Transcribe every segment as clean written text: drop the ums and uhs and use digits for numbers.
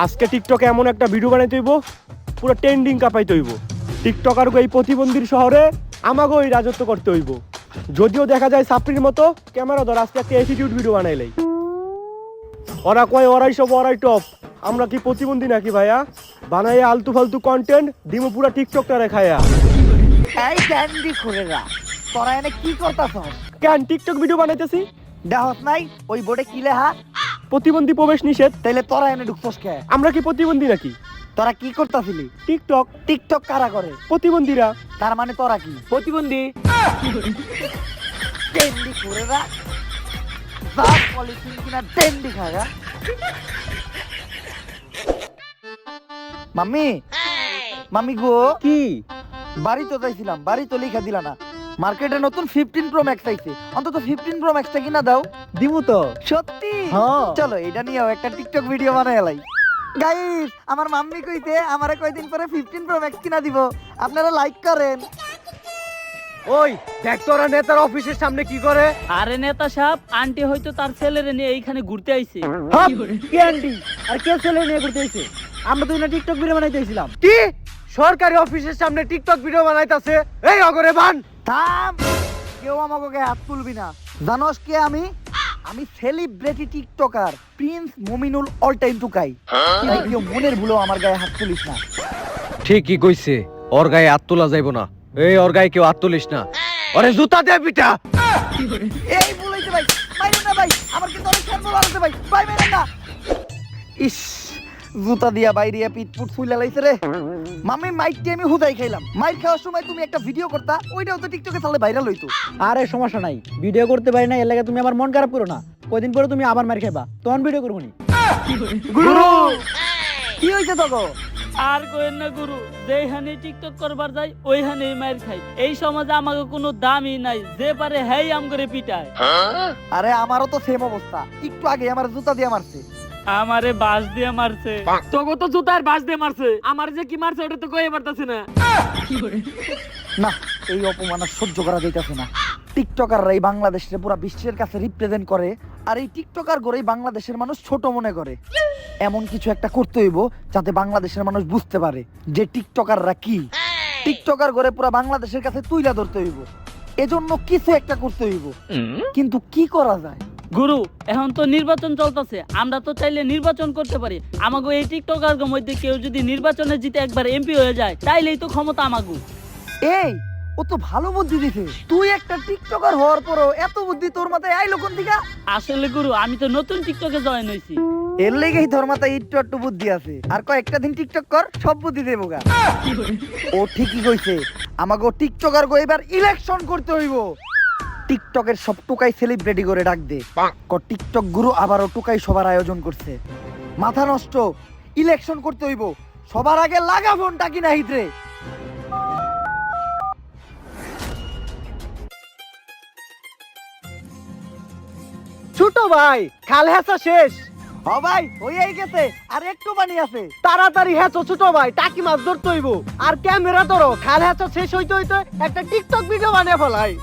আজকে টিকটকে এমন একটা ভিডিও বানাইতে হইব পুরো ট্রেন্ডিং কাঁপাইতে হইব। টিকটকার এই প্রতিবন্ধীর শহরে আমাকে ওই রাজত্ব করতে হইব। যদিও দেখা যায় সাপ্রির মতো ক্যামেরা ধর আজকে একটা অ্যাটিটিউড ভিডিও বানাইলেই ওরা কয় ওরাই সব ওরাই টপ। আমরা কি প্রতিবন্ধী নাকি ভাইয়া? বানাইয়া আলতু ফালতু কন্টেন্ট দিমু পুরা টিকটকটা রেখায়া। এই ক্যান্ডি খুরেরা তোরা এনে কি করতাছস? কেন টিকটক ভিডিও বানাইতেছি? দেহস নাই ওই বোর্ডে কি লেখা? প্রতিবন্ধী প্রবেশ নিষেধ। তাইলে তোরা এনে ঢুকছস কে? আমরা কি প্রতিবন্ধী নাকি? তোরা কি করতাছিলি? টিকটক। টিকটক কারা করে? প্রতিবন্ধীরা। তার মানে তোরা কি প্রতিবন্ধী। ক্যান্ডি খুরেরা সাপ পলিথিন কিনা ক্যান্ডি খাগা। মাম্মি মাম্মি গো কি বাড়ি তো যাইছিলাম, বাড়ি তো লিখা দিলা না। মার্কেটে নতুন 15 প্রো ম্যাক্স আইছে, অন্তত 15 প্রো ম্যাক্সটা কিনা দাও। দিমু তো। সত্যি? হ্যাঁ। চলো এটা নিয়েও একটা টিকটক ভিডিও বানায় লাই। গাইস আমার মাম্মি কইতে আমারে কয়দিন পরে 15 প্রো ম্যাক্স কিনা দিব, আপনারা লাইক করেন। ওই দেখ তোরা নেতার অফিসের সামনে কি করে। আরে নেতা সাহেব, আন্টি হয়তো তার ছেলেরে নিয়ে এইখানে ঘুরতে আইছে। ক্যান্ডি আর কে ছেলে নিয়ে ঘুরতে আইছে? আমরা তো না টিকটক ভিডিও বানাইতেছিলাম। কি সরকারি অফিসের সামনে টিকটক ভিডিও বানাইতাছে? এই অগরে বান থাম, কেউ আমাকে গায়ে হাত তুলবি না। জানোস কে আমি? আমি celebrity TikToker Prince Mominul all time Tukai. তাই কেউ মনের ভুলেও আমার গায়ে হাত তুলিস না। ঠিকই কইছে, ওর গায়ে হাত তোলা যাইব না। এই ওর গায়ে কেউ হাত তুলিস না, ওরে জুতা দে পিটা। এই বলাইতে ভাই, মাইরেন না ভাই, আমার কিন্তু অনেক শান্ত লাগছে ভাই, ভাই মাইরেন না। ইস, জুতা দিয়া বাইরিয়া পিটপুট ফুইলা লাইছে রে। মাম্মি মাইকটি আমি হুদাই খাইলাম। মাইর খাওয়ার সময় তুমি একটা ভিডিও করতা, ওইটাও তো টিকটকে চালে ভাইরাল হইতো। আরে সমস্যা নাই, ভিডিও করতে পারি না এর লাগে তুমি আমার মন খারাপ করো না। কয়দিন পরে তুমি আবার মার খাইবা, তখন ভিডিও করবো নি। গুরু কি হইছে তোগো? আর কইেন না গুরু, যেইখানে টিকটক করবার যাই ওইখানে মার খাই। এই সমাজে আমাকে কোনো দামই নাই, যে পারে হেই আম করে পিটায়। আরে আমারও তো সেম অবস্থা, একটু আগে আমার জুতা দিয়ে মারছে। আমারে বাস দিয়ে মারছে। তোকে তো জুতার বাস দিয়ে মারছে, আমার যে কি মারছে ওটা তো কইতে পারতাছি না। না, এই অপমান আর সহ্য করা যাইতাছে না। টিকটকাররা এই বাংলাদেশের পুরো বিশ্বের কাছে রিপ্রেজেন্ট করে, আর এই টিকটকার গড়েই বাংলাদেশের মানুষ ছোট মনে করে। এমন কিছু একটা করতে হইব যাতে বাংলাদেশের মানুষ বুঝতে পারে যে টিকটকাররা কি। টিকটকার গড়ে পুরো বাংলাদেশের কাছে তুইলা ধরতে হইব, এজন্য কিছু একটা করতে হইব। কিন্তু কি করা যায়? গুরু, এখন তো নির্বাচন চলতেছে, আমরা তো চাইলে নির্বাচন করতে পারি। আমাগো এই টিকটকার মধ্যে কেউ যদি নির্বাচনে জিতে একবার এমপি হয়ে যায়, তাইলেই তো ক্ষমতা আমাগো। এই ও তো ভালো বুদ্ধি দিছে। তুই একটা টিকটকার হওয়ার পরও এত বুদ্ধি তোর মাথায় আইলো কোন দিকে? আসলে গুরু, আমি তো নতুন টিকটকে জয়েন হইছি। এর লেগেই তোর মাথায় একটু বুদ্ধি আছে। আর কয়েকটা দিন টিকটক কর, সব বুদ্ধি দেবো গা। ও ঠিকই কইছে, আমাকে টিকটকার গো এবার ইলেকশন করতে হইব। টিকটকের সব টুকাই সেলিব্রিটি করে ডাক দে। টিকটক গুরু আবারও টুকাই সবার আয়োজন করছে। মাথা নষ্ট, ইলেকশন করতে হইব। সবার আগে লাগা ফোনটা কিনা হিতরে। ছোট ভাই খাল হেঁচা শেষ। হ ভাই, হইয়াই গেছে, আর একটু পানি আছে। তাড়াতাড়ি হেঁচো ছোট ভাই, টাকি মাছ ধরতে হইব। আর ক্যামেরা ধরো, খাল হেঁচা শেষ হইতে হইতে একটা টিকটক ভিডিও বানিয়ে ফেলাই।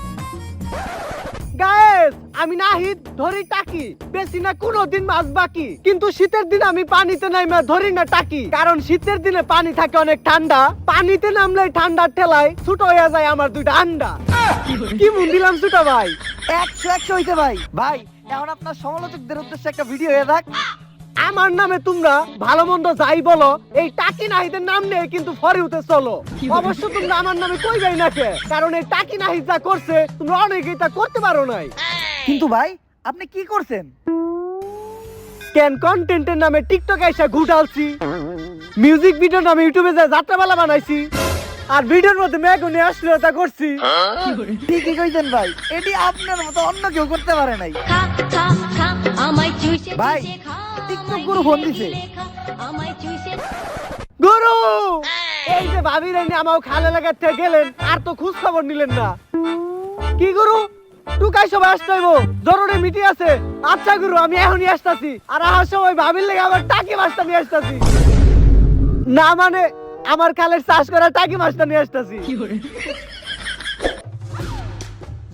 গায়েস, আমি নাহিদ ধরি টাকি, বেশি না কোনোদিন মাছ বাকি। কিন্তু শীতের দিনে আমি পানিতে নাইমা ধরি না টাকি, কারণ শীতের দিনে পানি থাকে অনেক ঠান্ডা। পানিতে নামলে ঠান্ডার ঠেলায় ছোট হয়ে যায় আমার দুইটা আন্ডা। কি মন দিলাম ছোট ভাই। 100 হইতে ভাই। ভাই এখন আপনার সমালোচকদের উদ্দেশ্যে একটা ভিডিও হয়ে থাক। আমার নামে তোমরা ভালো মন্দ যাই বলো, এই টাকি নাহিদের নাম নিয়ে কিন্তু ফরে উঠে চলো। অবশ্য তোমরা আমার নামে কই যাই না কে, কারণ এই টাকি নাহিদ যা করছে তোমরা অনেকেই তা করতে পারো নাই। কিন্তু ভাই আপনি কি করছেন? কেন কন্টেন্টের নামে টিকটক এসে ঘুটালছি, মিউজিক ভিডিওর নামে ইউটিউবে যা যাত্রাপালা বানাইছি, আর ভিডিওর মধ্যে মেঘনে আসলে তা করছি। ঠিকই কইছেন ভাই, এটি আপনার মতো অন্য কেউ করতে পারে নাই। ভাই টিকটক গুরু ফোন দিছে। গুরু, এই যে ভাবি রাইনি আমাও খালে লাগাতে গেলেন, আর তো খোঁজ খবর নিলেন না। কি গুরু, টুকাই সবাই আসতে হইব, জরুরি মিটিং আছে। আচ্ছা গুরু, আমি এখনই আসতাছি। আর আসার সময় ভাবির লেগে আবার টাকি মাছটা নিয়ে আসতাছি। না মানে আমার খালের চাষ করা টাকি মাছটা নিয়ে আসতাছি।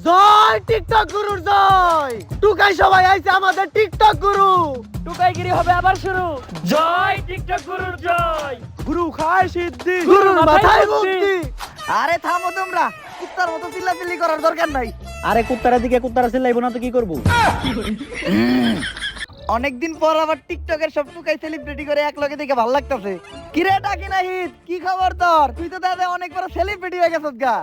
জয় টিকটক গুরুর জয়। টুকাই সবাই আইছে আমাদের টিকটক গুরু। টুকাইগিরি হবে আবার শুরু। জয় টিকটক গুরুর জয়। গুরু খায় সিদ্ধি, গুরুর মাথায় বুদ্ধি। আরে থামো তোমরা, কুত্তার মতো চিল্লাচিল্লি করার দরকার নাই। আরে কুত্তারা দিকে কুত্তারা চিল্লাইবো না তো কি করবো? অনেকদিন পর আবার টিকটকের সব টুকাই সেলিব্রিটি করে এক লগে দেখে ভালো লাগতেছে। কিরে টাকি না হিট, কি খবর তোর? তুই তো দাদা অনেক বড় সেলিব্রিটি হয়ে গেছিস গা।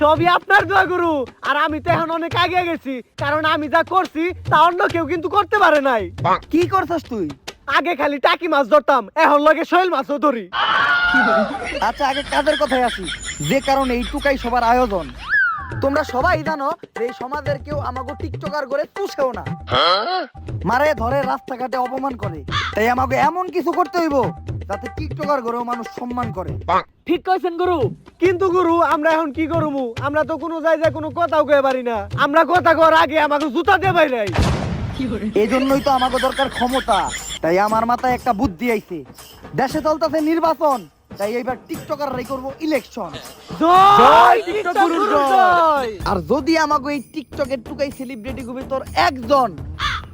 সবই আপনার দোয়া গুরু। আর আমি তো এখন অনেক আগে গেছি, কারণ আমি যা করছি তা অন্য কেউ কিন্তু করতে পারে নাই। কি করছস তুই? আগে খালি টাকি মাছ ধরতাম, এখন লগে শৈল মাছও ধরি। আচ্ছা আগে কাজের কথায় আসি, যে কারণে এই টুকাই সবার আয়োজন। তোমরা সবাই জানো যে এই সমাজের কেউ আমাকে টিকটকার করে চুষেও না, মারে ধরে রাস্তাঘাটে অপমান করে। তাই আমাকে এমন কিছু করতে হইব যাতে টিকটকার করেও মানুষ সম্মান করে। ঠিক কইছেন গুরু। কিন্তু গুরু আমরা এখন কি করবো? আমরা তো কোনো জায়গায় কোনো কথাও কয়ে পারি না। আমরা কথা কর আগে আমাকে জুতা দিয়ে বাইরাই। এই জন্যই তো আমাকে দরকার ক্ষমতা। তাই আমার মাথায় একটা বুদ্ধি আইছে। দেশে চলতেছে নির্বাচন, তাই এইবার টিকটকাররাই করব ইলেকশন। জয় টিকটক গুরুর জয়। আর যদি আমাকে এই টিকটকের টুকাই সেলিব্রিটি গুলো তোর একজন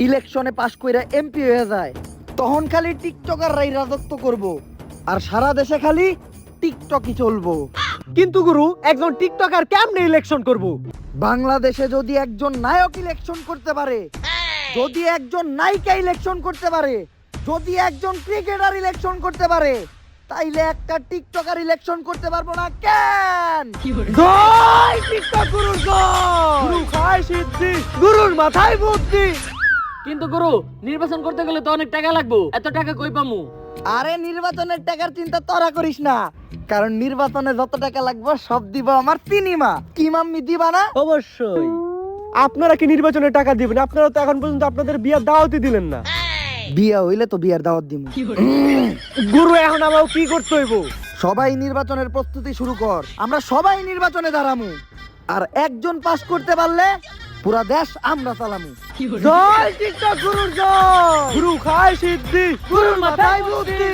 ইলেকশনে পাশ কইরা এমপি হয়ে যায়, তখন খালি টিকটকাররাই রাজত্ব করব আর সারা দেশে খালি টিকটকই চলবো। কিন্তু গুরু একজন টিকটকার কেমনে ইলেকশন করব? বাংলাদেশে যদি একজন নায়ক ইলেকশন করতে পারে, যদি একজন নায়িকা ইলেকশন করতে পারে, যদি একজন ক্রিকেটার ইলেকশন করতে পারে, তাইলে একটা টিকটকার ইলেকশন করতে পারবো না কেন? জয় টিকটক গুরুর জয়। গুরু খায় সিদ্ধি, গুরুর মাথায় বুদ্ধি। কিন্তু গুরু নির্বাচন করতে গেলে তো অনেক টাকা লাগবে, এত টাকা কই পামু? আরে নির্বাচনের টাকার চিন্তা তোরা করিস না, কারণ নির্বাচনে যত টাকা লাগবে সব দিব আমার সিনেমা। কি মাম্মি দিবা না? অবশ্যই। আপনারা কি নির্বাচনে টাকা দিবেন? আপনারা তো এখন পর্যন্ত আপনাদের বিয়ার দাওয়াতই দিলেন না। বিয়া হইলে তো বিয়ার দাওয়াত দিব। গুরু এখন আমাকে কি করতে হইব? সবাই নির্বাচনের প্রস্তুতি শুরু কর, আমরা সবাই নির্বাচনে দাঁড়ামু। আর একজন পাস করতে পারলে পুরা দেশ আমরা চালামু। জয় টিকটক গুরুর জয়। গুরু খায় সিদ্ধি, গুরুর মাথায় বুদ্ধি।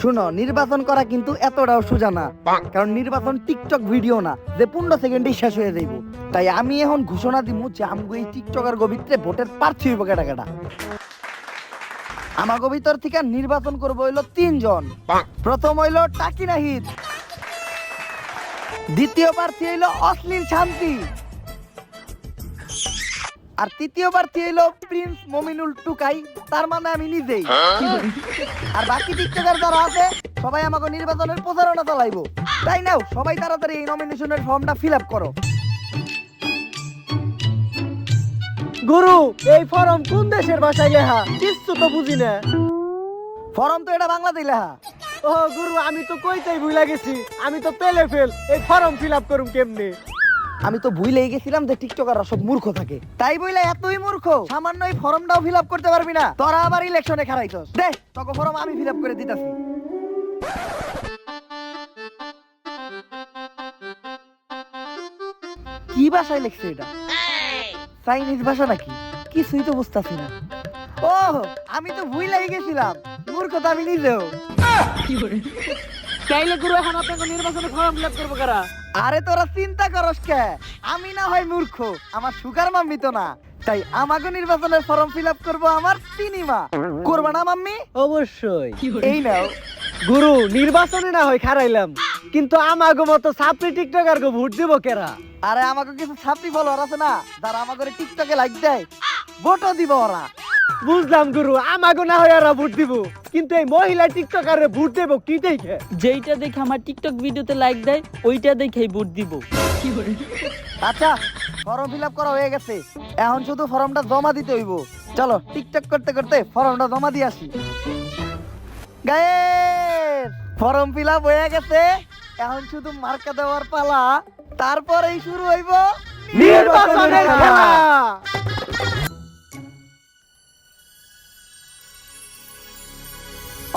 শুনো, নির্বাচন করা কিন্তু এতটাও সোজা না, কারণ নির্বাচন টিকটক ভিডিও না যে 15 সেকেন্ডেই শেষ হয়ে যাইব। তাই আমি এখন ঘোষণা দিব যে আমগো এই টিকটকার ভিতরে ভোটের প্রার্থী হইব কেটা কেটা। আমাগো ভিতর থেকে নির্বাচন করবো হইলো 3 জন। প্রথম হইলো টাকি নাহিদ, দ্বিতীয় প্রার্থী হইলো অশ্লীল শান্তি, আর তৃতীয় প্রার্থী হইলো প্রিন্স মমিনুল টুকাই, তার মানে আমি নিজেই। আর বাকি টিকটকার যারা আছে সবাই আমাকে নির্বাচনের প্রচারণা চালাইবো। তাই নাও সবাই তাড়াতাড়ি এই নমিনেশনের ফর্মটা ফিল আপ করো। গুরু এই ফর্ম কোন দেশের ভাষায় লেখা? কিছু তো বুঝি না। ফর্ম তো এটা বাংলাতেই লেখা। ও গুরু আমি তো কইতেই ভুলে গেছি, আমি তো পেলে ফেল। এই ফর্ম ফিল আপ করুম কেমনে? আমি তো ভুলেই গেছিলাম যে টিকটকাররা সব মূর্খ থাকে। তাই বইলা এতই মূর্খ সামান্য এই ফর্মটাও ফিল আপ করতে পারবি না? তোরা আবার ইলেকশনে খারাইছস। দে তোকে ফর্ম আমি ফিল আপ করে দিতাছি। কি ভাষায় লিখছে এটা? চাইনিজ ভাষা নাকি? কিছুই তো বুঝতাছি না। ও আমি তো ভুলেই গেছিলাম, মূর্খ তো আমি নিজেও। চাইলে গুরু এখন আপনাকে নির্বাচনে ফর্ম ফিল আপ করবো কারা? আরে তোরা চিন্তা করস কে? আমি না হয় মূর্খ, আমার সুগার মাম্মি তো না। তাই আমাকে নির্বাচনের ফর্ম ফিল আপ করবো আমার সিনেমা। করবা না মাম্মি? অবশ্যই। এই নাও। গুরু নির্বাচনে না হয় খারাইলাম, কিন্তু আমাগো মতো সাপ্লি টিকটকার গো ভোট দিব কেরা? আরে আমাকে কিছু ছাত্রী ফলোয়ার আছে না, যারা আমাকে টিকটকে লাইক দেয়, ভোটও দিব ওরা। বুঝলাম গুরু, আমাগো না হয় আর ভোট দিব, কিন্তু এই মহিলা টিকটকারে ভোট দেব কি দেখে? যেইটা দেখে আমার টিকটক ভিডিওতে লাইক দেয় ওইটা দেখেই ভোট দিব। আচ্ছা ফর্ম ফিল আপ করা হয়ে গেছে, এখন শুধু ফর্মটা জমা দিতে হইব। চলো টিকটক করতে করতে ফর্মটা জমা দিয়ে আসি। গায়েস ফর্ম ফিল আপ হয়ে গেছে, এখন শুধু মার্কা দেওয়ার পালা, তারপরেই শুরু হইব নির্বাচনের খেলা।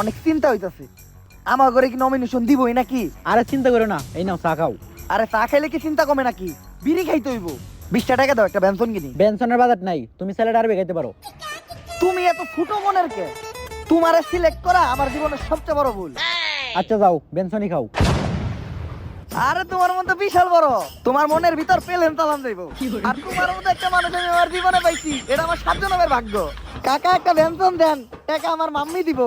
অনেক চিন্তা হইতাছে, আমার ঘরে কি নমিনেশন দিবই নাকি? আরে চিন্তা করো না, এই নাও চা খাও। আরে চা খাইলে কি চিন্তা কমে নাকি? বিড়ি খাইতে হইব। 20 টাকা দাও, একটা বেনসন কিনি। বেনসনের বাজার নাই, তুমি স্যালাড আরবে খাইতে পারো। তুমি এত ফুটো মনের কে? তোমারে সিলেক্ট করা আমার জীবনের সবচেয়ে বড় ভুল। আচ্ছা যাও বেনসনই খাও। আরে তোমার মতো বিশাল বড়, তোমার মনের ভিতর পেলেন তালাম যাইবো। আর তোমার মতো একটা মানুষ আমি আমার জীবনে পাইছি, এটা আমার 7 জন্মের ভাগ্য। কাকা একটা বেনশন দেন, টাকা আমার মাম্মি দিব।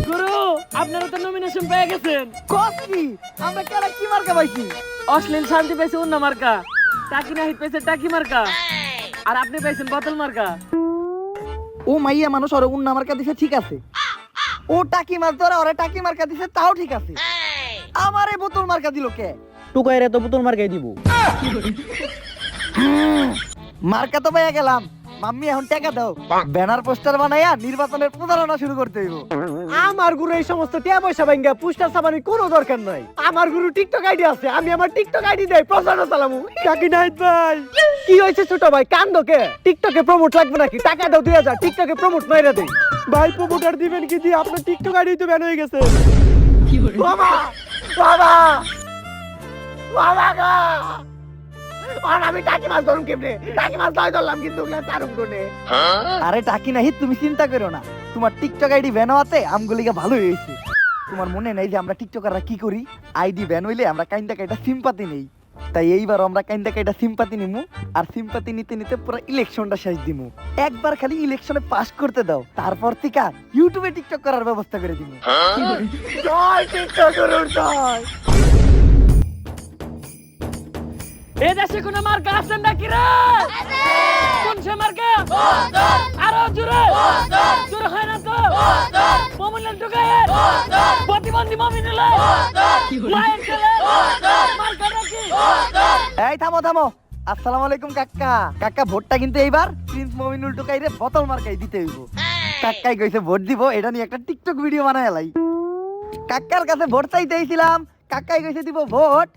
গুরু আপনারা তো নমিনেশন পেয়ে গেছেন। কসকি আমরা কেন কি মার্কা পাইছি? অশ্লীল শান্তি পেয়েছে অন্য মার্কা, টাকি নাহিদ পেয়েছে টাকি মার্কা, আর আপনি পেয়েছেন বোতল মার্কা। ও মাইয়া মানুষ ওরে উন্না মার্কা দিছে ঠিক আছে, ও টাকি মাছ ধরে ওরে টাকি মার্কা দিছে তাও ঠিক আছে, আমারে বোতল মার্কা দিল কে? টুকাইরে তো পুতুল মার্কাই দিব। মার্কা তো পাইয়া গেলাম, মাম্মি এখন টাকা দাও, ব্যানার পোস্টার বানাইয়া নির্বাচনের প্রচারণা শুরু করতে হইব। আমার গুরু এই সমস্ত টিয়া পয়সা ভাঙ্গা পুস্টার সাবানির কোনো দরকার নাই। আমার গুরু টিকটক আইডি আছে, আমি আমার টিকটক আইডি দেই প্রচারণা চালামু। টাকি নাহিদ ভাই কি হয়েছে ছোট ভাই, কান্দো কে? টিকটকে প্রমোট লাগবে নাকি? টাকা দাও 2000, টিকটকে প্রমোট মাইরা দেই। ভাই প্রমোটার দিবেন কি দিয়ে? আপনার টিকটক আইডি তো ব্যান হয়ে গেছে। বাবা বাবা বাবা গো, আর আমি টাকি মাছ ধরুম কেমনে? টাকি মাছ ধরলাম কিন্তু তারুম কোনে। আরে টাকি নাহি তুমি চিন্তা করো না, তোমার টিকটক আইডি ব্যান হওয়াতে আমগুলিকা ভালো হয়েছে। তোমার মনে নাই যে আমরা টিকটকাররা কি করি? আইডি ব্যান হইলে আমরা কাইন্দা কাইটা সিম্পাতি নেই, তাই এইবার আমরা কাইন্দা কাইটা সিম্পাতি নিমু, আর সিম্পাতি নিতে নিতে পুরো ইলেকশনটা শেষ দিমু। একবার খালি ইলেকশনে পাস করতে দাও, তারপর থেকে ইউটিউবে টিকটক করার ব্যবস্থা করে দিমু। জয় টিকটক গুরুর জয়। এ দেশে কোনো মার্কা আছেন নাকি রে? কোন সে মার্কা? আরো জোরে জোরে হয় না তো? মমিনুল টুকায়ের প্রতিবন্ধী মমিনুল মায়ের ছেলে মার্কা নাকি? এই থামো থামো, আসসালামু আলাইকুম কাকা। কাকা ভোটটা কিন্তু এইবার প্রিন্স মমিনুল টুকাইরে বোতল মার্কাই দিতে হইব। কাকাই কইছে ভোট দিব, এটা নিয়ে একটা টিকটক ভিডিও বানায় লাই। কাকার কাছে ভোট চাইতেইছিলাম, কাকাই কইছে দিব ভোট,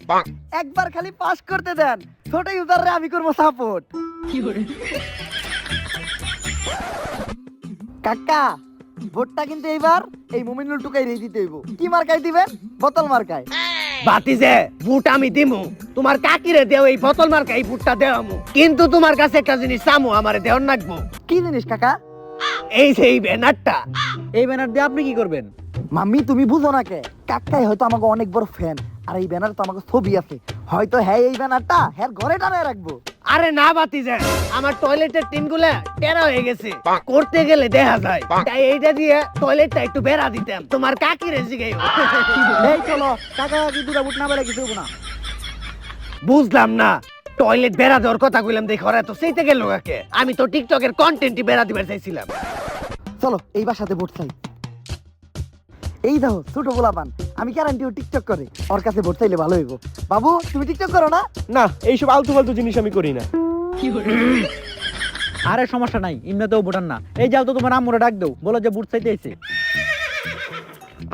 একবার খালি পাস করতে দেন, ছোট ইউজাররে আমি করব সাপোর্ট। কাকা ভোটটা কিন্তু এইবার এই মমিনুল টুকাইরে দিতে হইব। কি মার্কাই দিবেন? বোতল মার্কায়। বাতিজে বুট আমি দিমু, তোমার কাকিরে দেও এই বোতল মার্কা এই বুটটা দেওয়ামু, কিন্তু তোমার কাছে একটা জিনিস চামু, আমারে দেওয়ার নাকবো। কি জিনিস কাকা? এই যে এই ব্যানারটা। এই ব্যানার দিয়ে আপনি কি করবেন? মাম্মি তুমি বুঝো না কে, কাকাই হয়তো আমাকে অনেক বড় ফ্যান, আর এই ব্যানার তো আমাকে ছবি আছে, হয়তো হ্যাঁ এই ব্যানারটা হ্যাঁ ঘরে টানায় রাখবো। আরে না বাতিজে, আমার টয়লেটের টিনগুলা টেরা হয়ে গেছে, করতে গেলে দেখা যায়, তাই এইটা দিয়ে টয়লেটটা একটু বেড়া দিতাম, তোমার কাকিরে জিগাইও। এই চলো, কাকা কি দুটা বুট না বেলা কিছু হইব না। বুঝলাম না, টয়লেট বেড়া দেওয়ার কথা কইলাম দেখে ওরা তো সেইতে গেল কাকে, আমি তো টিকটকের কন্টেন্টই বেড়া দিবার চাইছিলাম। চলো এই বাসাতে ভোট চাই। এই দেখো ছোট গোলাপান, আমি গ্যারান্টি ও টিকটক করে, ওর কাছে ভোট চাইলে ভালো হইব। বাবু তুমি টিকটক করো না? না, এইসব আলতু ফালতু জিনিস আমি করি না। আরে সমস্যা নাই, এমনিতেও ভোটার না। এই যাও তো তোমার আম্মুরে ডাক দাও, বলো যে ভোট চাইতে আইছে।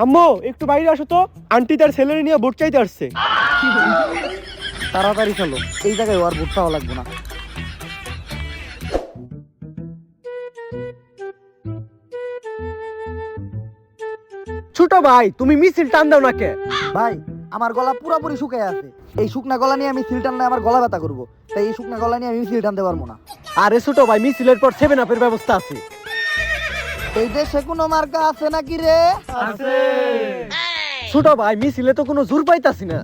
আম্মু একটু বাইরে আসো তো, আন্টি তার ছেলেরে নিয়ে ভোট চাইতে আসছে। তাড়াতাড়ি চলো, এই জায়গায় ওর ভোট চাওয়া লাগবে না। ছোট ভাই তুমি মিছিল টান দাও না কে? ভাই আমার গলা পুরোপুরি শুকায় আছে, এই শুকনা গলা নিয়ে আমি সিল টানলে আমার গলা ব্যথা করবো, তাই এই শুকনা গলা নিয়ে আমি সিল টানতে পারবো না। আরে ছোট ভাই মিছিলের পর 7 আপের ব্যবস্থা আছে। এই দেশে কোনো মার্কা আছে নাকি রে? ছোট ভাই মিছিলে তো কোনো জোর পাইতাছি না।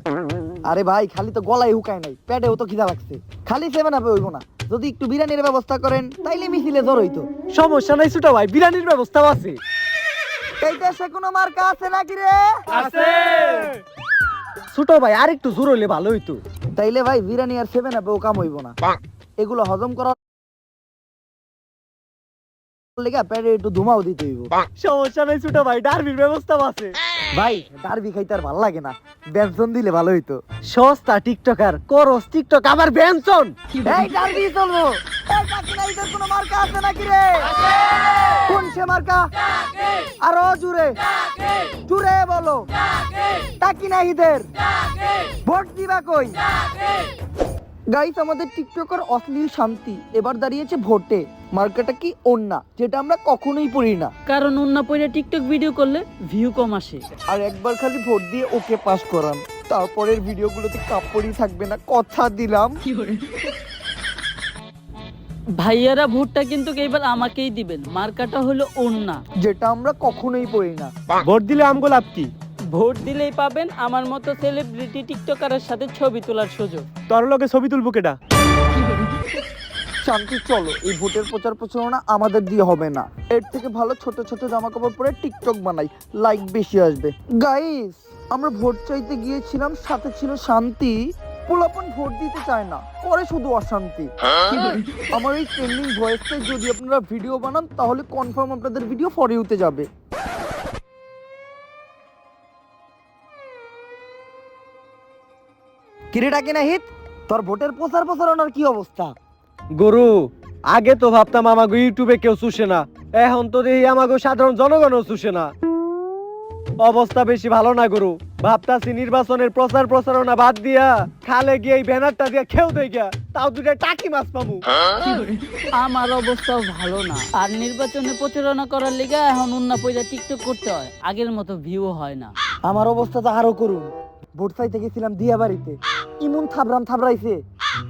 আরে ভাই খালি তো গলায় হুকায় নাই, পেটেও তো খিদা লাগছে, খালি 7 আপে হইব না, যদি একটু বিরিয়ানির ব্যবস্থা করেন তাইলে মিছিলে জ্বর হইতো। সমস্যা নাই ছোট ভাই, বিরিয়ানির ব্যবস্থাও আছে। এই দেশে কোনো মার্কা আছে নাকি রে? ছোট ভাই আর একটু জোর হইলে ভালো হইতো। তাইলে ভাই বিরিয়ানি আর 7 আপেও কাম হইব না, এগুলো হজম করার লেগা পেটে একটু ধুমাও দিতে হইব। সমস্যা নাই ছোট ভাই, ডারবির ব্যবস্থাও আছে। ভাই ডারবি খাইতে আর ভালো লাগে না, বেনসন দিলে ভালো হইতো। সস্তা টিকটকার করস টিকটক আবার বেনসন। এই ডারবি চলবো। এই কাকিনা ইদের কোনো মার্কা আছে নাকি রে? কোন সে মার্কা? আরো জুড়ে জুড়ে বলো। কাকিনা ইদের ভোট দিবা কই? গাইস আমাদের টিকটকার অশ্লীল শান্তি এবার দাঁড়িয়েছে ভোটে। মার্কাটা কি ওন্না, যেটা আমরা কখনোই পড়ি না, কারণ অন্য পয়রা টিকটক ভিডিও করলে ভিউ কম আসে। আর একবার খালি ভোট দিয়ে ওকে পাস করান, তারপরের ভিডিওগুলোতে কাপড়ই থাকবে না, কথা দিলাম। ভাইয়ারা ভোটটা কিন্তু এবার আমাকেই দিবেন, মার্কাটা হলো ওন্না। যেটা আমরা কখনোই পড়ি না। ভোট দিলে আমগো লাভ কি? ভোট দিলেই পাবেন আমার মতো সেলিব্রিটি টিকটকারের সাথে ছবি তোলার সুযোগ। তোর লগে ছবি তুলবো কেটা? শান্তি, চলো এই ভোটের প্রচার প্রচারণা আমাদের দিয়ে হবে না। এর থেকে ভালো ছোট ছোট জামা কাপড় পরে টিকটক বানাই, লাইক বেশি আসবে। গাইস, আমরা ভোট চাইতে গিয়েছিলাম, সাথে ছিল শান্তি। পোলাপন ভোট দিতে চায় না, করে শুধু অশান্তি। আমার এই ট্রেন্ডিং ভয়েসটাই যদি আপনারা ভিডিও বানান তাহলে কনফার্ম আপনাদের ভিডিও ফর ইউতে যাবে। কিরেটা কিনা হিত, তোর ভোটের প্রচার প্রচারণার কি অবস্থা? গুরু, আগে তো ভাবতাম আমাকে ইউটিউবে কেউ চুষে না, এখন তো দেখি আমাকে সাধারণ জনগণও চুষে না। অবস্থা বেশি ভালো না গুরু। ভাবতাছি নির্বাচনের প্রচার প্রচারণা বাদ দিয়া খালে গিয়ে এই ব্যানারটা দিয়া খেউ দেই গিয়া, তাও দুটা টাকি মাছ পাবো। আমার অবস্থাও ভালো না, আর নির্বাচনে প্রচারণা করার লিগে এখন উন্না পয়সা টিকটক করতে হয়, আগের মতো ভিউ হয় না। আমার অবস্থা তো আরো করুন। ভোট চাইতে গেছিলাম দিয়া বাড়িতে, ইমন থাবড়াইছে,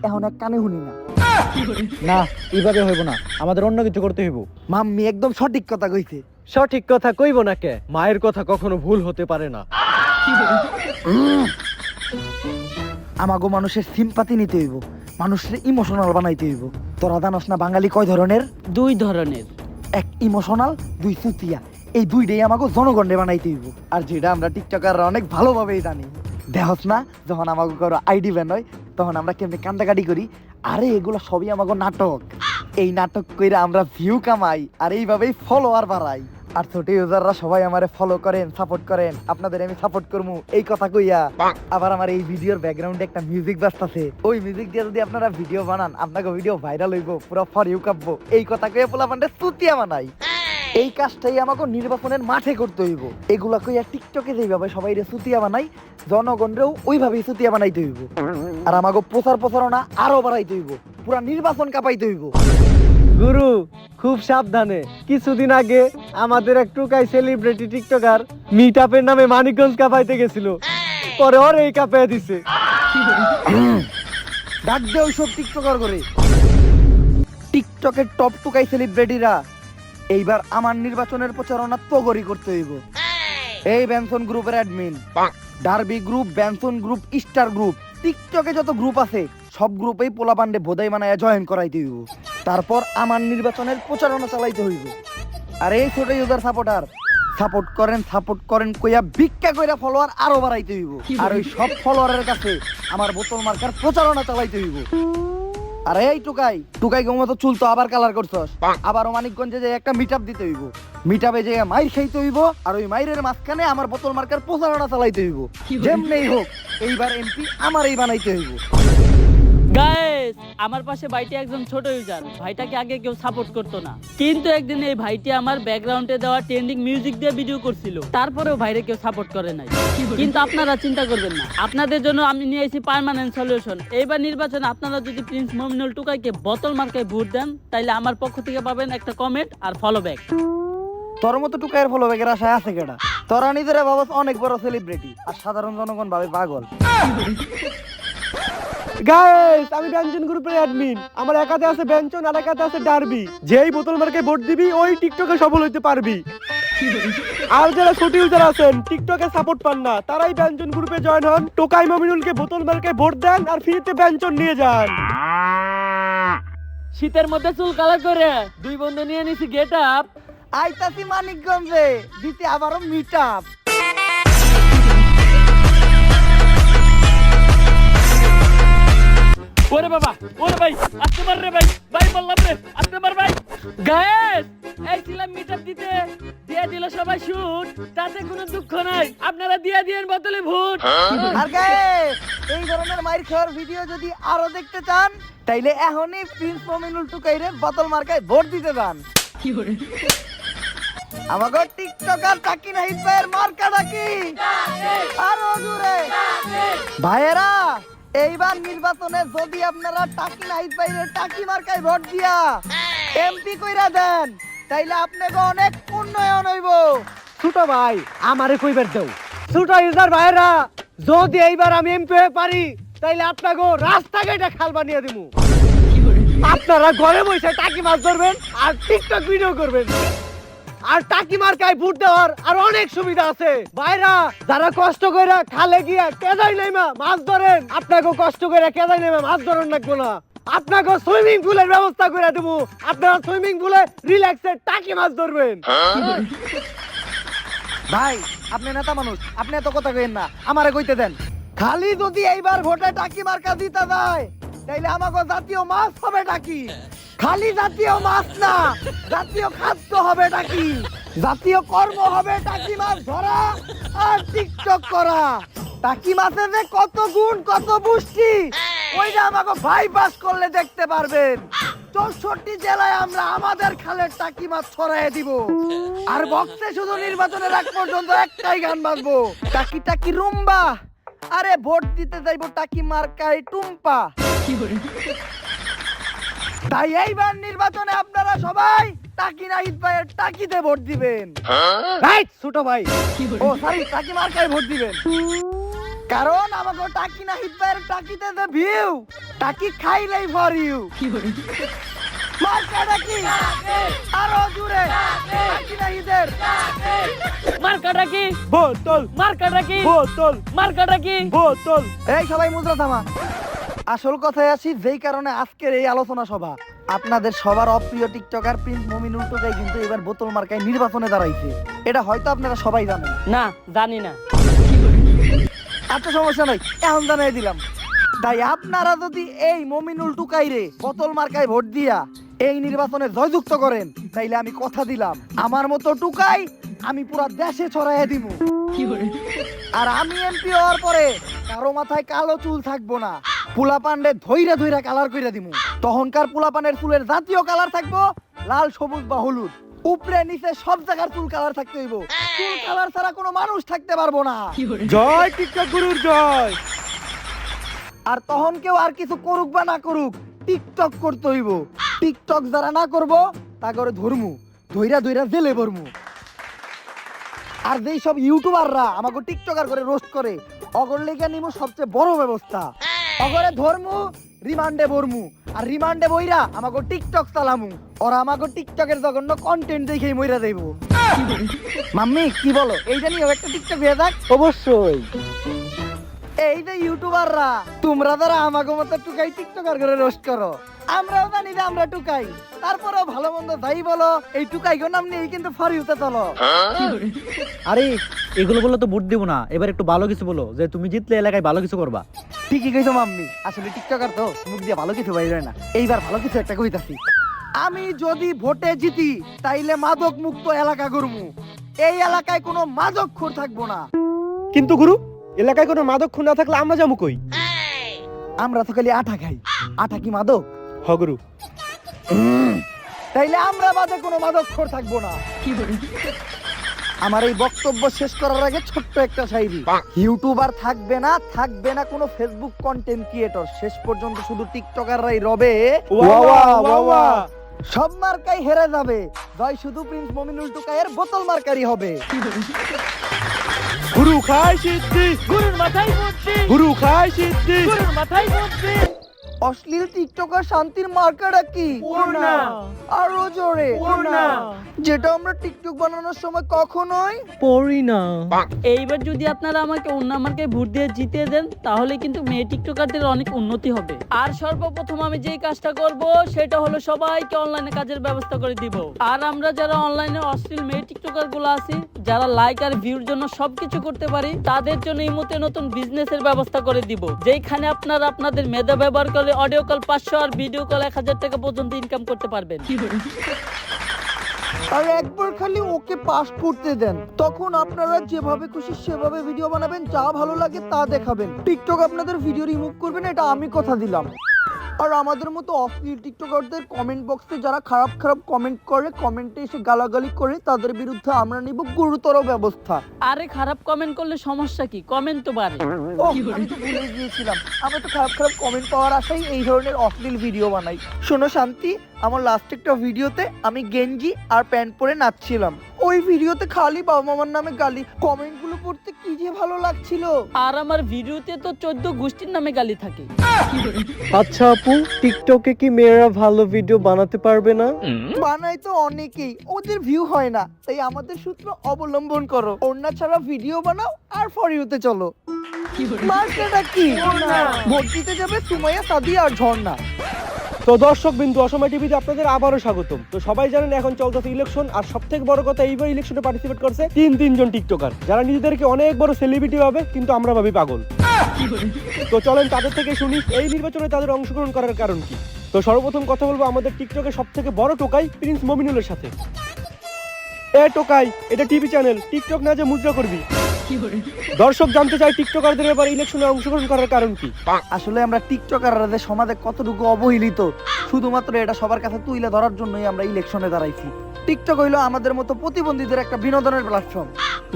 এখন এক কানে শুনি না। না, এইভাবে হইব না, আমাদের অন্য কিছু করতে হইব। মাম্মি একদম সঠিক কথা কইছে। সঠিক কথা কইব না কে? মায়ের কথা কখনো ভুল হতে পারে না। আমাগো মানুষের সিম্পাতি নিতে হইব, মানুষের ইমোশনাল বানাইতে হইব। তোরা জানোস না বাঙালি কয় ধরনের? 2 ধরনের। এক ইমোশনাল, 2 সুতিয়া। এই দুইটাই আমাকে জনগণে বানাইতে হইব, আর যেটা আমরা টিকটকাররা অনেক ভালোভাবেই জানি। দেখস না, যখন আমাকে কারো আইডি ব্যান হয় তখন আমরা কেমনি কান্দাকাটি করি। আরে এগুলো সবই আমাকে নাটক। এই নাটক কইরা আমরা ভিউ কামাই আর এইভাবেই ফলোয়ার বাড়াই। আর ছোট ইউজাররা সবাই আমারে ফলো করেন, সাপোর্ট করেন। আপনাদের আমি সাপোর্ট করবো এই কথা কইয়া আবার আমার এই ভিডিওর ব্যাকগ্রাউন্ডে একটা মিউজিক বাজতাছে। ওই মিউজিক দিয়ে যদি আপনারা ভিডিও বানান, আপনাকে ভিডিও ভাইরাল হইব, পুরো ফর ইউ কাঁপবো। এই কথা কইয়া পোলাপান্ডে সুতিয়া বানাই। এই কাজটাই আমাকে নির্বাচনের মাঠে করতে হইব। এগুলা কইয়া টিকটকে যেভাবে সবাই সুতিয়া বানাই, জনগণরেও ওইভাবেই সুতিয়া বানাইতে হইব। আর আমাকে প্রচার প্রচারণা আরো বাড়াইতে হইব, পুরা নির্বাচন কাঁপাইতে হইব। গুরু, খুব সাবধানে। কিছুদিন আগে আমাদের এক টুকাই সেলিব্রিটি টিকটকার মিট আপের নামে মানিকগঞ্জ কাপাইতে গেছিল, পরে ওর এই কাপাই দিছে। ডাক দে ওইসব টিকটকার করে। টিকটকের টপ টুকাই সেলিব্রিটিরা এইবার আমার নির্বাচনের প্রচারণা তগরি করতে হইব। এই ব্যানসন গ্রুপের admin, derby group, ব্যানসন group, star group, টিকটকে যত গ্রুপ আছে সব গ্রুপেই পোলাপান্ডে বোধাই বানায়া জয়েন করাইতে হইব। তারপর আমার নির্বাচনের প্রচারণা চালাইতে হইব। আর এই ছোট ইউজার সাপোর্ট করেন কইয়া ভিক্ষা কইরা ফলোয়ার আরো বাড়াইতে হইব। আর ওই সব ফলোয়ারের কাছে আমার বোতল মার্কার প্রচারণা চালাইতে হইব। আরে এই টুকাই গমতো চুল তো আবার কালার করছস। আবারও মানিকগঞ্জে যে একটা মিটআপ দিতে হইব। মিটআপে যে মাইর খাইতে হইব, আর ওই মাইরের মাঝখানে আমার বোতল মার্কার প্রচারণা চালাইতে হইব। যেমনেই হোক এইবার এমপি আমারই বানাইতে হইব। গাইস, আমার পাশে ভাইটি একজন ছোট ইউজার। ভাইটাকে আগে কেউ সাপোর্ট করতো না, কিন্তু একদিন এই ভাইটি আমার ব্যাকগ্রাউন্ডে দেওয়া ট্রেন্ডিং মিউজিক দিয়ে ভিডিও করছিল, তারপরেও ভাইরে কেউ সাপোর্ট করে নাই। কিন্তু আপনারা চিন্তা করবেন না, আপনাদের জন্য আমি নিয়ে এসেছি পার্মানেন্ট সলিউশন। এইবার নির্বাচনে আপনারা যদি প্রিন্স মমিনুল টুকাইকে বোতল মার্কায় ভোট দেন, তাইলে আমার পক্ষ থেকে পাবেন একটা কমেন্ট আর ফলো ব্যাক। তোর মতো টুকাইয়ের ফলো ব্যাগের আশায় আছে কেডা? তোরা নিজেরা ভাবস অনেক বড় সেলিব্রিটি, আর সাধারণ জনগণ ভাবে পাগল। গাইস, আমি ব্যঞ্জন গ্রুপের অ্যাডমিন। আমার একাতে আছে ব্যঞ্জন, আর একাতে আছে ডার্বি। যেই বোতল মার্কে ভোট দিবি ওই টিকটকে সফল হইতে পারবি। আর যারা ছোট ইউজার আছেন টিকটকে সাপোর্ট পান না, তারাই ব্যঞ্জন গ্রুপে জয়েন হন। টোকাই মমিনুলকে বোতল মার্কে ভোট দেন আর ফ্রিতে ব্যঞ্জন নিয়ে যান। শীতের মধ্যে চুল কালার করে 2 বন্ধু নিয়ে নিছি গেট আপ। আইতাছি মানিকগঞ্জে দিতে আবারও মিটআপ। ওরে বাবা, ওরে ভাই, আসতে পার রে ভাই, ভাই বললাম রে, আসতে পার ভাই। গায়েস, এই ছিলাম মিটআপ দিতে, দিয়ে দিল সবাই শুট, তাতে কোনো দুঃখ নাই। আপনারা দিয়ে দিয়েন বোতলে ভোট। আর গাইস, এই ধরনের মাইর খাওয়ার ভিডিও যদি আরো দেখতে চান, তাইলে এখনই প্রিন্স মমিনুল টুকাইরে বোতল মার্কায় ভোট দিতে যান। আমাগো টিকটকার টাকি নাহিদ ভাইয়ের মার্কা ডাকি আরো জোরে। ভাইয়েরা, এইবার নির্বাচনে যদি আপনারা টাকি নাহিদ ভাইয়ের টাকি মার্কায় ভোট দিয়া এমপি কইরা দেন, তাইলে আপনাকে অনেক উন্নয়ন হইব। ছোট ভাই, আমারে কইবার দাও। ছোট ইউজার ভাইরা, যদি এইবার আমি এমপি হয়ে পারি, তাইলে আপনাকে রাস্তাঘাটে খাল বানিয়ে দিমু। আপনারা ঘরে বসে টাকি মাছ ধরবেন আর টিকটক ভিডিও করবেন। আর টাকি মার্কায় ভোট দেওয়ার আর অনেক সুবিধা আছে। ভাইরা যারা কষ্ট করে খালে গিয়া কেদাই নাইমা মাছ ধরেন, আপনাকে কষ্ট করে কেদাই নাইমা মাছ ধরেন লাগবো না, আপনাকে সুইমিং পুলের ব্যবস্থা করে দেবো। আপনারা সুইমিং পুলে রিল্যাক্সে টাকি মাছ ধরবেন। ভাই আপনি নেতা মানুষ, আপনি এত কথা কইেন না, আমারে কইতে দেন। খালি যদি এইবার ভোটে টাকি মার্কা দিতে যায় তাইলে আমাকে জাতীয় মাছ হবে টাকি। খালি জাতীয় মাছ না, জাতীয় খাদ্য হবে টাকি, জাতীয় কর্ম হবে টাকি মাছ ধরা আর টিকটক করা। টাকি মাছে যে কত গুণ কত পুষ্টি ওইটা আমাকে বাইপাস করলে দেখতে পারবেন। 64 জেলায় আমরা আমাদের খালের টাকি মাছ ছড়াইয়ে দিব। আর বক্সে শুধু নির্বাচনের আগ পর্যন্ত একটাই গান বাজবো, টাকি টাকি রুম্বা। আরে ভোট দিতে যাইবো টাকি মার্কায় টুম্পা। তাই এইবার নির্বাচনে আপনারা সবাই টাকি নাহিদ ভাইয়ের টাকিতে ভোট দিবেন। রাইট ছোট ভাই। ও সরি, টাকি মার্কায় ভোট দিবেন। কারণ আমাকে টাকি নাহিদ ভাইয়ের টাকিতে যে ভিউ, টাকি খাইলেই ফর ইউ। মার্কা টাকি আরো জুড়ে, টাকি নাহিদের মার্কাটা কি? বোতল মার্কাটা কি? বোতল মার্কাটা কি? বোতল। এই সবাই মুদ্রা থামা। আসল কথায় আসি, যেই কারণে আজকের এই আলোচনা সভা। আপনাদের সবার অপ্রিয় টিকটকার প্রিন্স মমিনুল টুকাই কিন্তু এবার বোতল মার্কায় নির্বাচনে দাঁড়াইছে। এটা হয়তো আপনারা সবাই জানেন। না, জানি না। আচ্ছা সমস্যা নাই, এখন জানাই দিলাম। তাই আপনারা যদি এই মমিনুল টুকাইরে বোতল মার্কায় ভোট দিয়া এই নির্বাচনে জয়যুক্ত করেন, তাইলে আমি কথা দিলাম আমার মতো টুকাই আমি পুরা দেশে ছড়াইয়া দিব। আর আমি এমপি হওয়ার পরে কারো মাথায় কালো চুল থাকবো না, পোলা পান্ডে ধইরা ধইরা কালার কইরা দিমু। তখনকার পোলা পানের চুলের জাতীয় কালার থাকবো লাল, সবুজ বা হলুদ। উপরে নিচে সব জায়গার চুল কালার থাকতে হইব। চুল কালার ছাড়া কোনো মানুষ থাকতে পারবো না। জয় টিকটক গুরুর জয়। আর তখন কেউ আর কিছু করুক বা না করুক, টিকটক করতে হইব। টিকটক যারা না করব তা করে ধরমু, ধইরা ধইরা জেলে ভরমু। আর যেই সব ইউটিউবাররা আমাকে টিকটকার করে রোস্ট করে, অগর লেগে নিমু সবচেয়ে বড় ব্যবস্থা। অগরে ধরমু, রিমান্ডে ভরমু। আর রিমান্ডে বইরা আমাকে টিকটক চালামু। ওরা আমাকে টিকটকের জঘন্য কন্টেন্ট দেখেই মইরা দেব। মাম্মি কি বলো, এইটা নিয়ে একটা টিকটক হয়ে যাক? অবশ্যই। এই যে ইউটিউবাররা তোমরা যারা আমাকে মতো টুকাই টিকটকার করে রোস্ট করো, আমরাও জানি যে আমরা টুকাই, তারপরেও ভালো মন্দ যাই বলো এই টুকাই গো নাম নিয়ে কিন্তু ফারি হতে চলো। আরে এগুলো বলে তো ভোট দিব না, এবার একটু ভালো কিছু বলো যে তুমি জিতলে এলাকায় ভালো কিছু করবা। ঠিকই কইছো মাম্মি, আসলে টিকটকার তো মুখ দিয়ে ভালো কিছু বাইরে না। এইবার ভালো কিছু একটা কইতাছি, আমি যদি ভোটে জিতি তাইলে মাদক মুক্ত এলাকা করমু। এই এলাকায় কোনো মাদকখোর থাকবো না। কিন্তু গুরু, এলাকায় কোনো মাদক খুন না থাকলে আমরা যাবো কই? আমরা তো খালি আটা খাই, আটা কি মাদক? হ গুরু। তাইলে আমরা বাদে কোনো মাদকখোর থাকবো না। আমার এই বক্তব্য শেষ করার আগে ছোট্ট একটা শায়রি। ইউটিউবার থাকবে না, থাকবে না কোনো ফেসবুক কন্টেন্ট ক্রিয়েটর, শেষ পর্যন্ত শুধু টিকটকাররাই রবে। ওয়া ওয়া ওয়া ওয়া। সব মার্কাই হেরে যাবে, জয় শুধু প্রিন্স মমিনুল টুকাইয়ের বোতল মার্কারি হবে। গুরু খায় সিদ্ধি, গুরুর মাথায় বুদ্ধি, গুরু খায় সিদ্ধি। গুরুর মাথায় বুদ্ধি। অশ্লীল টিকটকার শান্তির মার্কাটা কি? পূর্ণা। আরো জোরে। পূর্ণা। যেটা আমরা টিকটক বানানোর সময় কখনোই পড়ি না। এইবার যদি আপনারা আমাকে অন্য আমাকে ভোট দিয়ে জিতিয়ে দেন, তাহলে কিন্তু মেয়ে টিকটকারদের অনেক উন্নতি হবে। আর সর্বপ্রথম আমি যেই কাজটা করব সেটা হলো সবাইকে অনলাইনে কাজের ব্যবস্থা করে দিব। আর আমরা যারা অনলাইনে অশ্লীল মেয়ে টিকটকার গুলো আছি, যারা লাইক আর ভিউর জন্য সবকিছু করতে পারি, তাদের জন্য এই মতে নতুন বিজনেসের ব্যবস্থা করে দিব, যেখানে আপনারা আপনাদের মেধা ব্যবহার করে অডিও কল 500 আর ভিডিও কল 1000 টাকা পর্যন্ত ইনকাম করতে পারবেন। আর একবার খালি ওকে পাস করতে দেন, তখন আপনারা যেভাবে খুশি সেভাবে ভিডিও বানাবেন, যা ভালো লাগে তা দেখাবেন। টিকটক আপনাদের ভিডিও রিমুভ করবেন, এটা আমি কথা দিলাম। আর আমাদের মতো অশ্লীল টিকটকারদের কমেন্ট বক্সে যারা খারাপ খারাপ কমেন্ট করে, কমেন্টে এসে গালাগালি করে, তাদের বিরুদ্ধে আমরা নিব গুরুতর ব্যবস্থা। আরে খারাপ কমেন্ট করলে সমস্যা কি? কমেন্ট তো বাড়ে। ও আমি তো ভুলে গিয়েছিলাম, আমরা তো খারাপ খারাপ কমেন্ট পাওয়ার আশাই এই ধরনের অশ্লীল ভিডিও বানাই। শোনো শান্তি, আমার লাস্ট একটা ভিডিওতে আমি গেঞ্জি আর প্যান্ট পরে নাচছিলাম। ওই ভিডিওতে খালি বাবা মামার নামে গালি, কমেন্টগুলো পড়তে কি যে ভালো লাগছিল। আর আমার ভিডিওতে তো 14 গোষ্ঠীর নামে গালি থাকে। আচ্ছা আপু, টিকটকে কি মেয়েরা ভালো ভিডিও বানাতে পারবে না? বানায় তো অনেকেই, ওদের ভিউ হয় না, তাই আমাদের সূত্র অবলম্বন করো, ওড়না ছাড়া ভিডিও বানাও আর ফর ইউতে চলো। মার্কেটটা কি? ভোট দিতে যাবে সুমাইয়া, সাদিয়া আর ঝর্ণা। তো দর্শক বিন্দু, অসময় টিভিতে আপনাদের আবারও স্বাগতম। তো সবাই জানেন এখন চলতেছে ইলেকশন, আর সবথেকে বড় কথা এইবার ইলেকশনে পার্টিসিপেট করছে তিনজন টিকটকার, যারা নিজেদেরকে অনেক বড় সেলিব্রিটি ভাবে, কিন্তু আমরা ভাবি পাগল। তো চলেন তাদের থেকে শুনি এই নির্বাচনে তাদের অংশগ্রহণ করার কারণ কি। তো সর্বপ্রথম কথা বলবো আমাদের টিকটকের সবথেকে বড় টোকাই প্রিন্স মমিনুলের সাথে। এ টোকাই, এটা টিভি চ্যানেল, টিকটক না যে মুদ্রা করবি। দর্শক জানতে চাই টিকটকারদের এবার ইলেকশনে অংশগ্রহণ করার কারণ কি। আসলে আমরা টিকটকাররা সমাজে কতটুকু অবহেলিত, শুধুমাত্র এটা সবার কাছে তুলে ধরার জন্যই আমরা ইলেকশনে দাঁড়াইছি। টিকটক হইলো আমাদের মতো প্রতিবন্ধীদের একটা বিনোদনের প্ল্যাটফর্ম,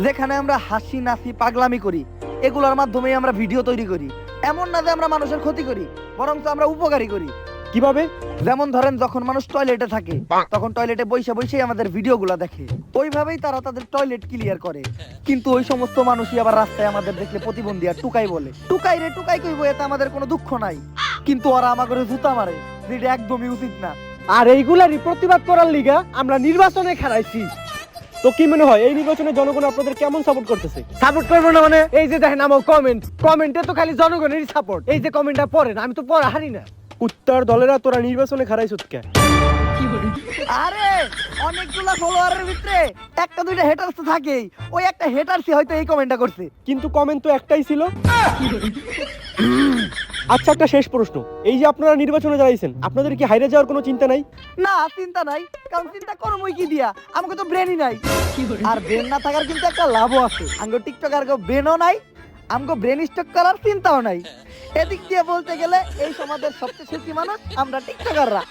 যেখানে আমরা হাসি নাচি পাগলামি করি, এগুলোর মাধ্যমে আমরা ভিডিও তৈরি করি। এমন না যে আমরা মানুষের ক্ষতি করি, বরং আমরা উপকারী করি। কিভাবে? যেমন ধরেন, যখন মানুষ টয়লেটে থাকে, তখন টয়লেটে বসে বসে আমাদের ভিডিওগুলো দেখে, ওইভাবেই তারা তাদের টয়লেট ক্লিয়ার করে। কিন্তু ওই সমস্ত মানুষই আবার রাস্তায় আমাদের দেখলে প্রতিবন্ধী আর টুকাই বলে। টুকাই রে টুকাই কইব, এতে আমাদের কোনো দুঃখ নাই, কিন্তু ওরা আমাকে জুতা মারে, যেটা একদমই উচিত না। আর এইগুলারই প্রতিবাদ করার লিগা আমরা নির্বাচনে খেলাইছি। তো কি মনে হয় এই নির্বাচনে জনগণ আপনাদের কেমন সাপোর্ট করতেছে? সাপোর্ট করবো না মানে? এই যে দেখেন আমার কমেন্টে তো খালি জনগণেরই সাপোর্ট। এই যে কমেন্টটা পড়েন, আমি তো পড়া হারি না। উত্তর দলেরা তোরা নির্বাচনে খারাইছত কে? আরে অনেকগুলা ফলোয়ারের ভিতরে একটা দুইটা হেটার্স তো থাকেই, ওই একটা হেটার্সই হয়তো এই কমেন্টটা করছে। কিন্তু কমেন্ট তো একটাই ছিল। আচ্ছা, একটা শেষ প্রশ্ন, এই যে আপনারা নির্বাচনে দাঁড়াইছেন, আপনাদের কি হাইরে যাওয়ার কোনো চিন্তা নাই? না, চিন্তা নাই, কারণ চিন্তা করবোই কি দিয়া, আমাকে তো ব্রেনই নাই। আর ব্রেন না থাকার কিন্তু একটা লাভও আছে, আমগো টিকটকার ব্রেনও নাই, আমগো ব্রেন স্টক করার চিন্তাও নাই। এদিক দিয়ে বলতে গেলে এই সমাজের সবচেয়ে সুখী মানুষ আমরা টিকটকাররা।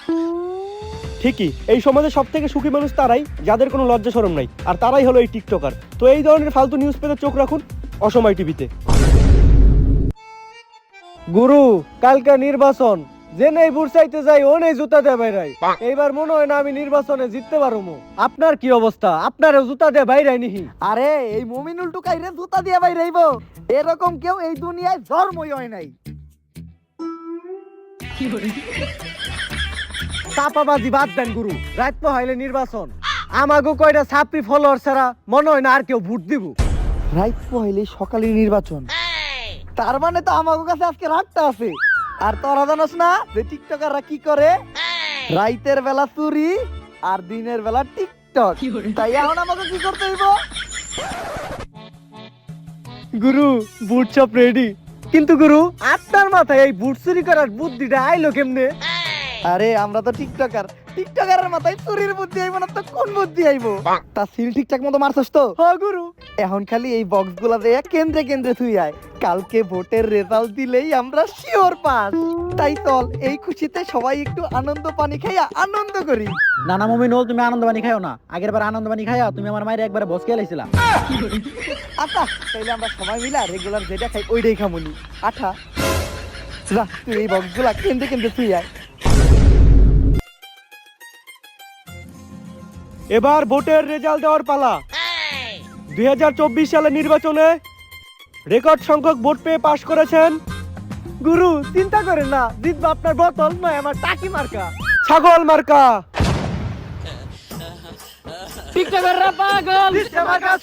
ঠিকই, এই সমাজে সব থেকে সুখী মানুষ তারাই যাদের কোনো লজ্জা শরম নাই, আর তারাই হলো এই টিকটকার। তো এই ধরনের ফালতু নিউজ পেতে চোখ রাখুন অসময় টিভিতে। গুরু, কালকা নির্বাচন, যে নেই ভোট চাইতে যাই ও নেই জুতা দিয়ে বাইরাই। এইবার মনে হয় না আমি নির্বাচনে জিততে পারবো। আপনার কি অবস্থা? আপনারও জুতা দিয়ে বাইরাই নিহি? আরে এই মুমিনুল টুকাই রে জুতা দিয়ে ভাই রইব, এরকম কেউ এই দুনিয়ায় জন্মই হয় নাই। চাপাবাজি বাদ দেন গুরু, রাত হইলে নির্বাচন, আমাগো কয়টা ছাত্রী ফলোয়ার ছাড়া মনে হয় না আর কেউ ভোট দিব। রাত পহলে সকালে নির্বাচন, তার মানে তো আমাগো কাছে আজকে রাতটা আছে। আর তোরা জানোস না যে টিকটকাররা কি করে? রাইতের বেলা চুরি আর দিনের বেলা টিকটক। তাই এখন আমাকে কি করতে হইব? গুরু, বুট সব রেডি, কিন্তু গুরু আপনার মাথায় এই বুট চুরি করার বুদ্ধিটা আইলো কেমনে? আরে আমরা তো টিকটকারের মাথায় চুরির বুদ্ধি আইব না তো কোন বুদ্ধি আইব? তা সিল ঠিকঠাক মতো মারছস তো? হ্যাঁ গুরু। এখন খালি এই বক্স গুলা দিয়ে কেন্দ্রে কেন্দ্রে থুই আয়, কালকে ভোটের রেজাল্ট দিলেই আমরা শিওর পাস। তাই চল এই খুশিতে সবাই একটু আনন্দ পানি খাইয়া আনন্দ করি। নানা মমিনুল, তুমি আনন্দ পানি খাও না, আগের বার আনন্দ পানি খাইয়া তুমি আমার মায়ের একবারে বসকে লাইছিলা। আচ্ছা, তাইলে আমরা সবাই মিলা রেগুলার যেটা খাই ওইটাই খামুনি। আঠা যা, তুই এই বক্স গুলা কেন্দ্রে কেন্দ্রে থুই আয়। এবার ভোটের রেজাল্ট দেওয়ার পালা। 2024 সালের নির্বাচনে রেকর্ড সংখ্যক ভোট পেয়ে পাশ করেছেন গুরু, চিন্তা করেন না, জিতবো আপনার বোতল নয়, আমার টাকি মার্কা। ছাগল মার্কা। টিকটকাররা পাগল, টিকটকাররা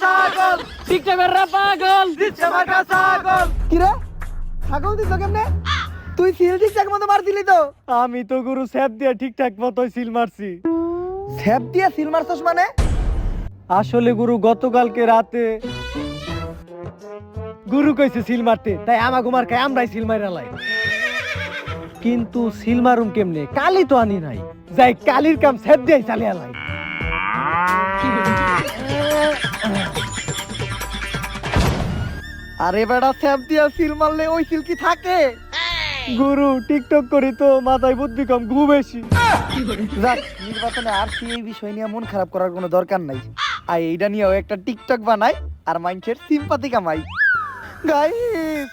পাগল। কিরে ছাগল দিছ কেমনে? তুই সিল ঠিকঠাক মতো মার দিলি তো? আমি তো গুরু স্যাপ দিয়ে ঠিকঠাক মতো সিল মারছি। স্যাপ দিয়ে সিল মারছস মানে? আসলে গুরু গতকালকে রাতে গুরু কইছে সিল মারতে, তাই আমাগো মার্কায় আমরাই সিল মাইরালাই। কিন্তু সিল মারুম কেমনে? কালি তো আনি নাই, যাই কালির কাম স্যাপ দিয়ে চালিয়ে লাই। আরে বেটা, স্যাপ দিয়া সিল মারলে ওই সিল কি থাকে? গুরু, টিকটক করি তো মাথায় বুদ্ধি কম, ঘু বেশি। যাক, নির্বাচনে আর এই বিষয় নিয়ে মন খারাপ করার কোনো দরকার নাই। আর এইটা নিয়েও একটা টিকটক বানাই আর মানুষের সিম্পাতি কামাই। গাইস,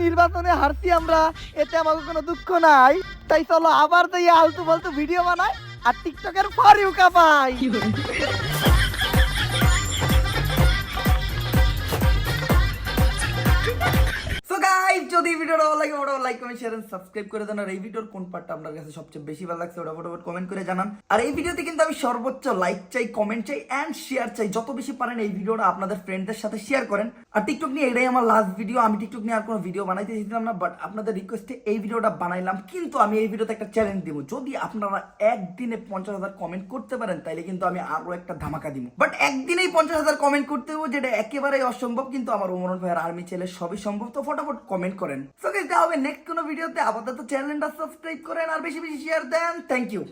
নির্বাচনে হারছি আমরা, এতে আমাকে কোনো দুঃখ নাই। তাই চলো আবার তো এই আলতু ফালতু ভিডিও বানাই আর টিকটকের ফর ইউ কাপাই। Like comment share and subscribe করে দেন। আর এই ভিডিওর কোন পার্টটা আপনার কাছে সবচেয়ে বেশি ভালো লাগছে ওটা ফটাফট কমেন্ট করে জানান। আর এই ভিডিওতে কিন্তু আমি সর্বোচ্চ লাইক চাই, কমেন্ট চাই এন্ড শেয়ার চাই। যত বেশি পারেন এই ভিডিওটা আপনাদের ফ্রেন্ডদের সাথে শেয়ার করেন। আর টিকটক নিয়ে এটাই আমার লাস্ট ভিডিও। আমি টিকটক নিয়ে আর কোনো ভিডিও বানাইতে দিতাম না, বাট আপনাদের রিকোয়েস্টে এই ভিডিওটা বানাইলাম। কিন্তু আমি এই ভিডিওতে একটা চ্যালেঞ্জ দিব, যদি আপনারা একদিনে 50,000 কমেন্ট করতে পারেন তাইলে কিন্তু আমি আরো একটা ধামাকা দিব। বাট একদিনেই 50,000 কমেন্ট করতে হবে, যেটা একেবারেই অসম্ভব। কিন্তু আমার ওমরন ভাইয়ের আর্মি ছেলে সবই সম্ভব, তো ফটাফট কমেন্ট করেন। সো গাইস, দেখা হবে নেক্সট কোনো ভিডিওতে। আপাতত চ্যানেলটা সাবস্ক্রাইব করেন আর বেশি বেশি শেয়ার দেন। Thank you.